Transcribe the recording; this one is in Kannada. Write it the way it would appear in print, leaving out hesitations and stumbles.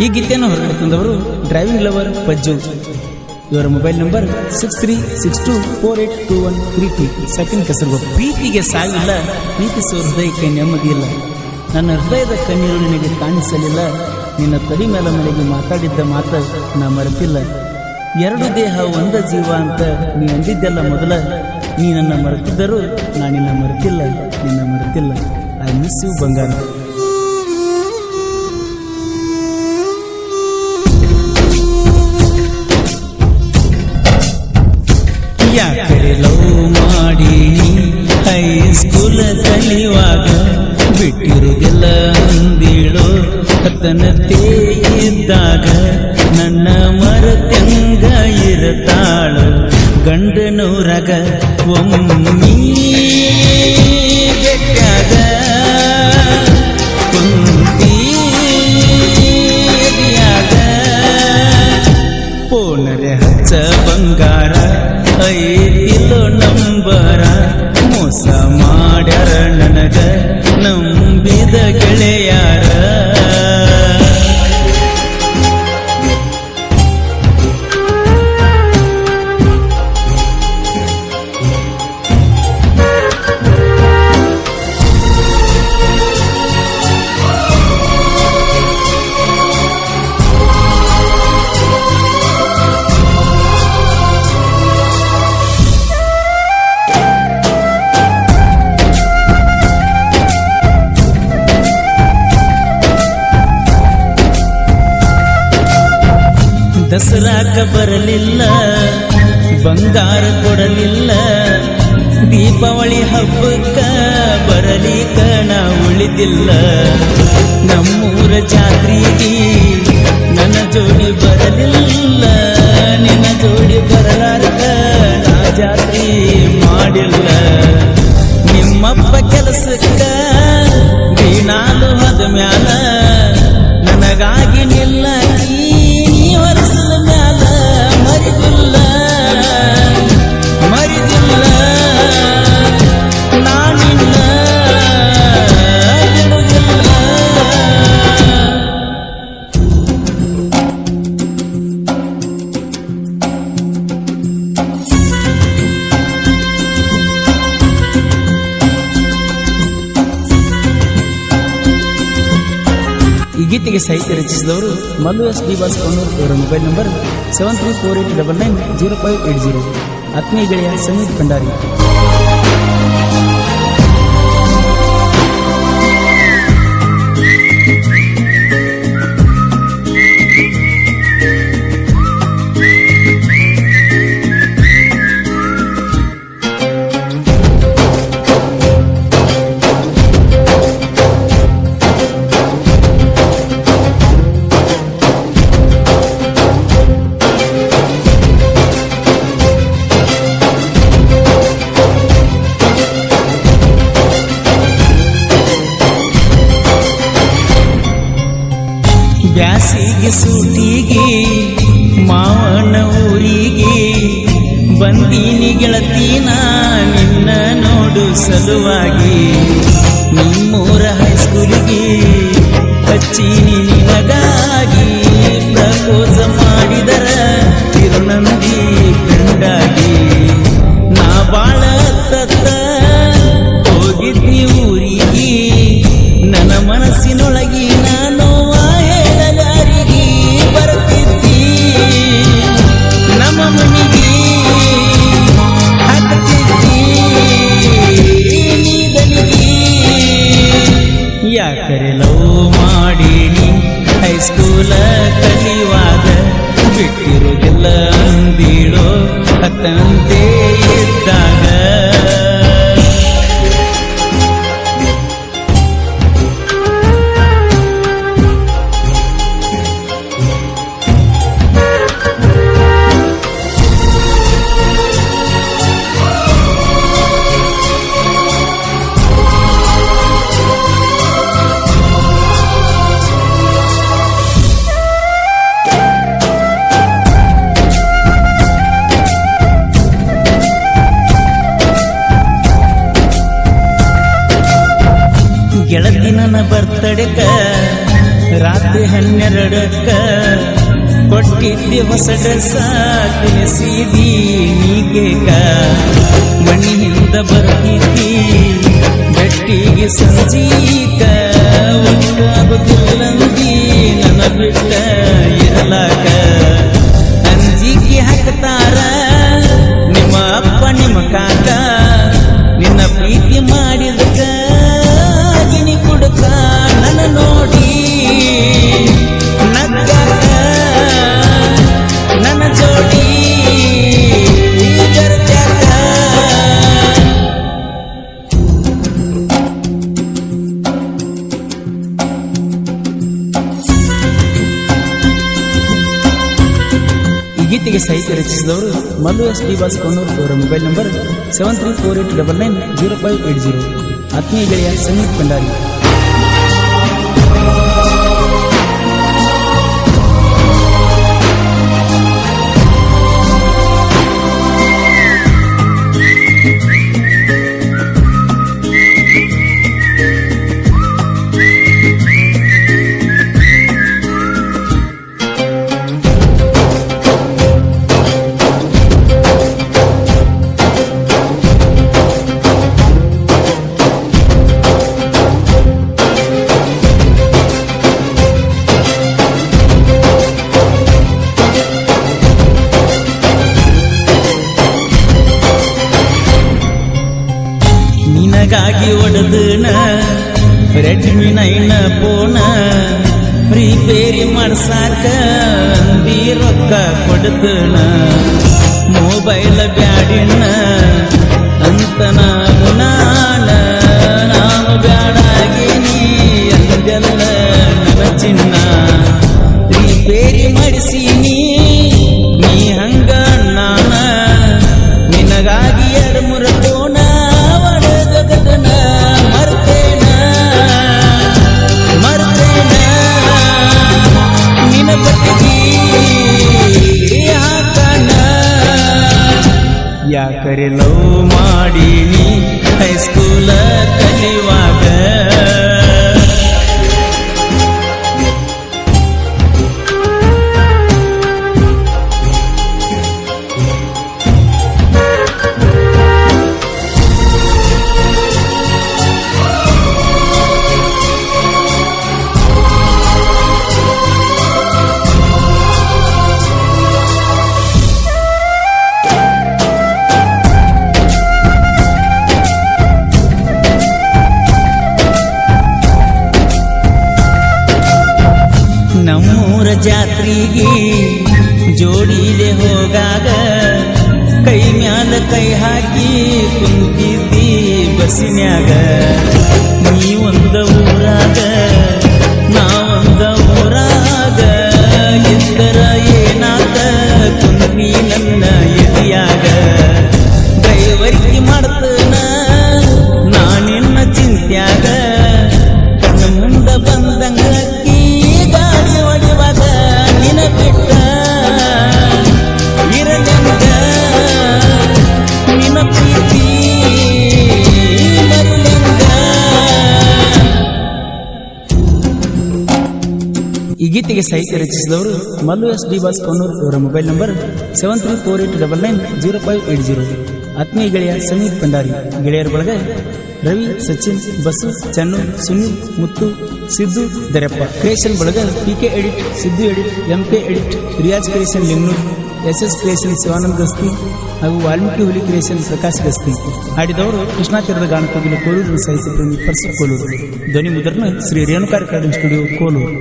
ಈ ಗೀತೆಯನ್ನು ಹೊರಗಡೆ ತಂದವರು ಡ್ರೈವಿಂಗ್ ಲವರ್ ಪಜ್ಜು. ಇವರ ಮೊಬೈಲ್ ನಂಬರ್ 6362482132. ಸೆಕೆಂಡ್ ಕಸರ್ವ. ಪ್ರೀತಿಗೆ ಸಾವಿಲ್ಲ, ಪ್ರೀತಿಸುವ ಹೃದಯಕ್ಕೆ ನೆಮ್ಮದಿಯಿಲ್ಲ. ನನ್ನ ಹೃದಯದ ಕಣ್ಣೀರು ನಿನಗೆ ಕಾಣಿಸಲಿಲ್ಲ, ನಿನ್ನ ತಡಿ ಮೇಲೆ ಮನೆಗೆ ಮಾತಾಡಿದ್ದ ಮಾತು ನಾ ಮರೆತಿಲ್ಲ. ಎರಡು ದೇಹ ಒಂದ ಜೀವ ಅಂತ ನೀ ಅಂದಿದ್ದೆಲ್ಲ ಮೊದಲ. ನೀ ನನ್ನ ಮರೆತಿದ್ದರೂ ನಾ ನಿನ್ನ ಮರೆತಿಲ್ಲ, ನಿನ್ನ ಮರೆತಿಲ್ಲ. ಐ ಮಿಸ್ ಯು ಬಂಗಾರ. ಯಾಕಡೆ ಲವ್ ಮಾಡಿ ಹೈಸ್ಕೂಲ್ ಕಲಿಯುವಾಗ ಬಿಟ್ಟಿರುವುದಿಲ್ಲ ಅಂದಿಳೋ ಹತ್ತನತೆ ಇದ್ದಾಗ ನನ್ನ ಮರತ್ಯಂಗ ಇರತಾಳು ಗಂಡನೂರಾಗ ಒಮ್ಮಿ ಬೆಟ್ಟಾಗ ಕುಂತಿಯಾಗ ಪೋನರೆ ಹಚ್ಚ ಬಂಗಾರ ಐತಿಲೋ ನಂಬರ ಮೋಸ ಮಾಡ್ಯಾರ ನನಗ ನಂಬಿದ ಗೆಳೆಯಾರ. ದಸರಾಕ ಬರಲಿಲ್ಲ, ಬಂಗಾರ ಕೊಡಲಿಲ್ಲ, ದೀಪಾವಳಿ ಹಬ್ಬಕ್ಕ ಬರಲಿಕ್ಕ ನಾ ಉಳಿದಿಲ್ಲ. ನಮ್ಮೂರ ಜಾತ್ರೆಗೆ ನನ್ನ ಜೋಡಿ ಬರಲಿಲ್ಲ, ನಿನ್ನ ಜೋಡಿ ಬರಲಾರಕ ನಾ ಜಾತ್ರೆ ಮಾಡಿಲ್ಲ. ನಿಮ್ಮಪ್ಪ ಕೆಲಸಕ್ಕ ದಿನಾಲು ಹದ ಮ್ಯಾಲ ನನಗಾಗಿ ನಿಲ್ಲಕಿ ವರ್ಷದ ಮ್ಯಾಲ ಮರಿದಿಲ್ಲ ಮರಿದಿಲ್ಲ ನಾನಿಲ್ಲ ಬಿಡುವುದಿಲ್ಲ. ಈ ಗೀತೆಗೆ ಸಾಹಿತ್ಯ ರಚಿಸಿದವರು ಮಲ್ಲು ಎಸ್ ಡಿ ಬಾಸ್ಕಣ್ಣೂರ್. ಇವರ ಮೊಬೈಲ್ ನಂಬರ್ 7348990580. ಆತ್ಮೀಯ ಗೆಳೆಯ ಸಂಗೀತ್ ಭಂಡಾರಿ. ಬ್ಯಾಸಿಗೆ ಸೂಟಿಗೆ ಮಾವನ ಊರಿಗೆ ಬಂದೀನಿ ಗೆಳತೀನ ನಿನ್ನ ನೋಡು ಸಲುವಾಗಿ. ನಿಮ್ಮೂರ ಹೈಸ್ಕೂಲಿಗೆ ಹಚ್ಚೀನಿ ನಿನಗಾಗಿ, ಪ್ರಪೋಸ ಮಾಡಿದರ ತಿರುನಂದಿ ಗಂಡಾಗಿ. ನಾ ಬಾಳ ತತ್ತ ಹೋಗಿದ್ನಿ ಊರಿಗೆ, ನನ್ನ ಮನಸ್ಸಿನೊಳಗಿ ನಾನು ಹೇಳಗಾರಿಗೆ ಬರ್ತಿದ್ದಿ. ನಮ್ಮ ಮನೆಗೆ ಹಾಕತಿದ್ದಿ ನೀದನಿಗೆ. ಯಾಕರೆ ಲವ್ ಮಾಡೀನಿ ಹೈಸ್ಕೂಲ ಕಲಿಯುವಾಗ ಬಿಟ್ಟಿರುವುದಿಲ್ಲ ಅಂದೀಳೋ ಹತ್ತಂತೆ ಇದ್ದಾಗ. ಗೆಳತಿ ನನ್ನ ಬರ್ತಡೆಕ ರಾತ್ರಿ 12ಕ್ಕ ಕೊಟ್ಟಿದ್ದಿ ಹೊಸ ಡ್ರೆಸ್ಸ ತಿನಿಸಿದಿ ನೀಗೇಕ ಮಣ್ಣಿನಿಂದ ಬರ್ತಿದ್ದಿ ಗಟ್ಟಿಗೆ ಸಂಜೀಕ ಒಟ್ಟಾಗುತ್ತಿಲ್ಲಂದಿ ನನ್ನ ಬಿಟ್ಟ ಇರಲಾಕ ಅಂಜಿಕೆ ಹಾಕ್ತಾರ ನಿಮ್ಮ ಅಪ್ಪ ನಿಮ್ಮ ಕಾಕ ನಿನ್ನ ಪ್ರೀತಿ ಮಾಡಿದಕ ಗಿನಿ ಕುಡುಕ ನನ್ನ ನೋಡಿ ನಗ್ಗಾಕ ನನ್ನ ಜೋಡಿ ಜರ್ಜಾಕ ಈ ಗೀತೆಗೆ ಸಾಹಿತ್ಯ ರಚಿಸಿದವರು ಮಲ್ಲು ಎಸ್ ಡಿ ಬಾಸ್ಕೋನೂರ್. ಅವರ ಮೊಬೈಲ್ ನಂಬರ್ 7348990580. ಆತ್ಮೀಯ ಗೆಳೆಯ ಸಂಗೀತ್ ಭಂಡಾರಿ. ನಿನಗಾಗಿ ಒಡೆದನ ರೆಡ್ಮಿ 9 ಫೋನ ಪ್ರಿಪೇರಿ ಮಾಡ್ಸಾಕ ಅಂದಿ ರೊಕ್ಕ ಕೊಡ್ತನ ಮೊಬೈಲ್ ಬ್ಯಾಡಿನ ಅಂತ ನಾನು ಬ್ಯಾಡಾಗೇನಿ ಅಂದೆಲ್ಲ ನನ್ನ ಚಿನ್ನ ಪ್ರಿಪೇರಿ ಮಾಡಿಸೀನಿ ನೀ ಹಂಗ ನಾನ ನಿನಗಾಗಿ 2-3 ಫೋನ ಯಾಕರೆ ಲವ್ ಮಾಡೀನಿ ಹೈಸ್ಕೂಲ ಕಲಿಯುವಾಗ ನಮ್ಮೂರ ಜಾತ್ರೆಗೆ ಜೋಡಿಲೆ ಹೋಗಾಗ ಕೈ ಮ್ಯಾಲ ಕೈ ಹಾಕಿ ಕುಂತಿದ್ದಿ ಬಸ್ಸಿನ್ಯಾಗ ನೀ ಒಂದ ಊರಾಗ ನಾ ಒಂದ ಊರಾಗ ಎಂದರ ಏನಾದ ಕುಂತಿ ನನ್ನ ಎದಿಯಾಗ ಡ್ರೈವರ್ಗಿ ಮಾಡ್ತನ ನಾನಿನ್ನ ಚಿಂತ್ಯಾಗ ಕಣ್ಣ ಮುಂದ ಬಂದಂಗ ಗಾಡಿ ಹೊಡಿವಾಗ ನಿನ ಬಿಟ್ಟ ಇರಲಂಗ ನಿನ ಪ್ರೀತಿ ಮರಿಲಂಗ. ಈ ಗೀತೆಗೆ ಸಾಹಿತ್ಯ ರಚಿಸಿದವರು ಮಲ್ಲು ಎಸ್ ಡಿ ಬಾಸ್ಕೋನೂರ್. ಅವರ ಮೊಬೈಲ್ ನಂಬರ್ 7348990580. ಆತ್ಮೀಯ ಗೆಳೆಯ ಸಂಗೀತ್ ಭಂಡಾರಿ. ಗೆಳೆಯರ ಬಳಗ ರವಿ, ಸಚಿನ್, ಬಸು, ಚನ್ನು, ಸುನಿಲ್, ಮುತ್ತು, ಸಿದ್ದು, ದರಪ್ಪ. ಕ್ರಿಯೇಷನ್ ಬಳಗ PK edit, Siddu edit, MK edit, Riyaz creation Lingnur, SS creation Shivanand Gasti ಹಾಗೂ ವಾಲ್ಮೀಕಿ ಹುಲಿ ಕ್ರಿಯೇಷನ್ ಪ್ರಕಾಶ್ ಗಸ್ತಿ. ಹಾಡಿದವರು ಕೃಷ್ಣಾ ತೀರದ ಗಾನಕೋಗಿಲ ಕೋಲೂರು ಸಾಹಿತ್ಯ ಪ್ರೇಮಿ ಪರ್ಸು ಕೋಲೂರು. ಧ್ವನಿ ಮುದ್ರಣ ಶ್ರೀ ರೇಣುಕಾ ರೆಕಾರ್ಡಿಂಗ್ ಸ್ಟುಡಿಯೋ ಕೋಲೂರು.